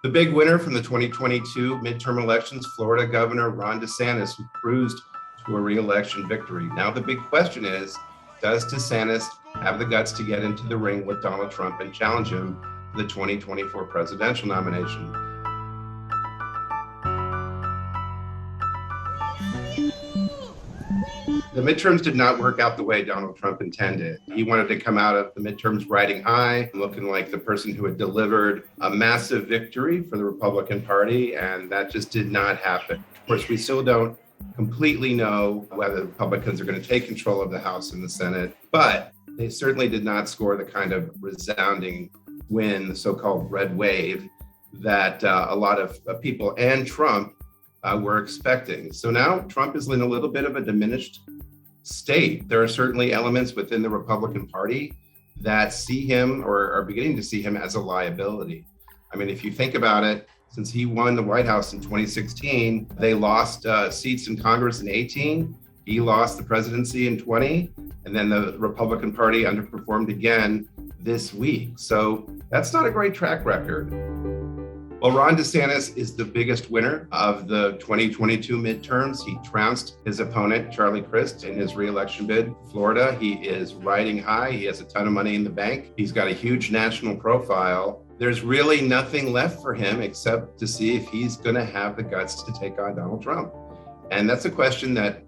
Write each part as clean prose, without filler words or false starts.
The big winner from the 2022 midterm elections, Florida Governor Ron DeSantis, who cruised to a re-election victory. Now the big question is, does DeSantis have the guts to get into the ring with Donald Trump and challenge him for the 2024 presidential nomination? The midterms did not work out the way Donald Trump intended. He wanted to come out of the midterms riding high, looking like the person who had delivered a massive victory for the Republican Party, and that just did not happen. Of course, we still don't completely know whether the Republicans are going to take control of the House and the Senate, but they certainly did not score the kind of resounding win, the so-called red wave, that a lot of people and Trump were expecting. So now Trump is in a little bit of a diminished state. There are certainly elements within the Republican Party that see him or are beginning to see him as a liability. I mean, if you think about it, since he won the White House in 2016, they lost seats in Congress in 18. He lost the presidency in 20, and then the Republican Party underperformed again this week. So that's not a great track record. Well, Ron DeSantis is the biggest winner of the 2022 midterms. He trounced his opponent, Charlie Crist, in his re-election bid. Florida, he is riding high. He has a ton of money in the bank. He's got a huge national profile. There's really nothing left for him except to see if he's going to have the guts to take on Donald Trump. And that's a question that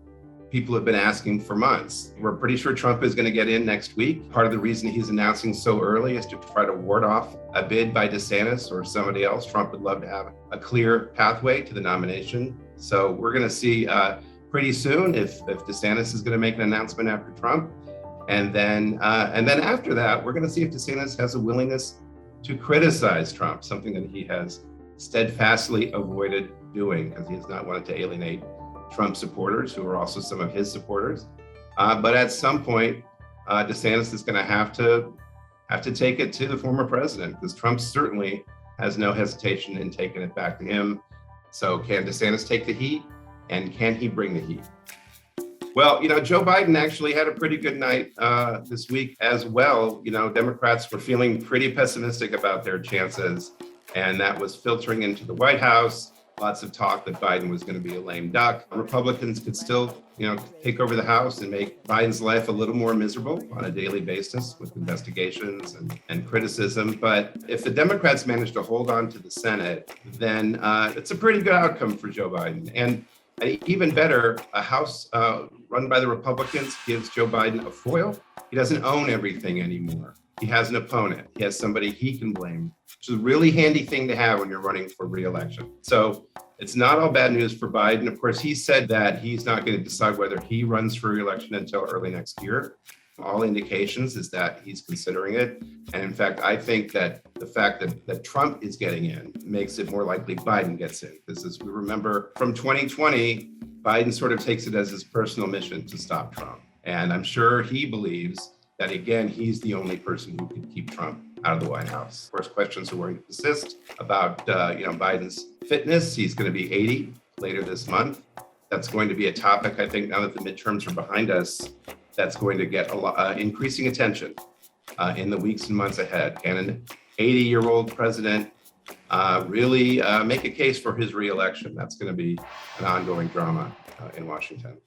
people have been asking for months. We're pretty sure Trump is going to get in next week. Part of the reason he's announcing so early is to try to ward off a bid by DeSantis or somebody else. Trump would love to have a clear pathway to the nomination. So we're going to see pretty soon if DeSantis is going to make an announcement after Trump. And then after that, we're going to see if DeSantis has a willingness to criticize Trump, something that he has steadfastly avoided doing because he has not wanted to alienate Trump supporters, who are also some of his supporters. But at some point, DeSantis is going to have to take it to the former president, because Trump certainly has no hesitation in taking it back to him. So can DeSantis take the heat, and can he bring the heat? Well, Joe Biden actually had a pretty good night this week as well. Democrats were feeling pretty pessimistic about their chances, and that was filtering into the White House. Lots of talk that Biden was going to be a lame duck. Republicans could still, take over the House and make Biden's life a little more miserable on a daily basis with investigations and criticism. But if the Democrats manage to hold on to the Senate, then it's a pretty good outcome for Joe Biden. And even better, a House run by the Republicans gives Joe Biden a foil. He doesn't own everything anymore. He has an opponent. He has somebody he can blame, which is a really handy thing to have when you're running for re-election. So it's not all bad news for Biden. Of course, he said that he's not going to decide whether he runs for re-election until early next year. All indications is that he's considering it. And in fact, I think that the fact that Trump is getting in makes it more likely Biden gets in. Because as we remember from 2020, Biden sort of takes it as his personal mission to stop Trump. And I'm sure he believes that, again, he's the only person who can keep Trump out of the White House. Of course, questions are going to persist about Biden's fitness. He's going to be 80 later this month. That's going to be a topic, I think, now that the midterms are behind us, that's going to get a lot increasing attention in the weeks and months ahead. Can an 80-year-old president really make a case for his re-election? That's going to be an ongoing drama in Washington.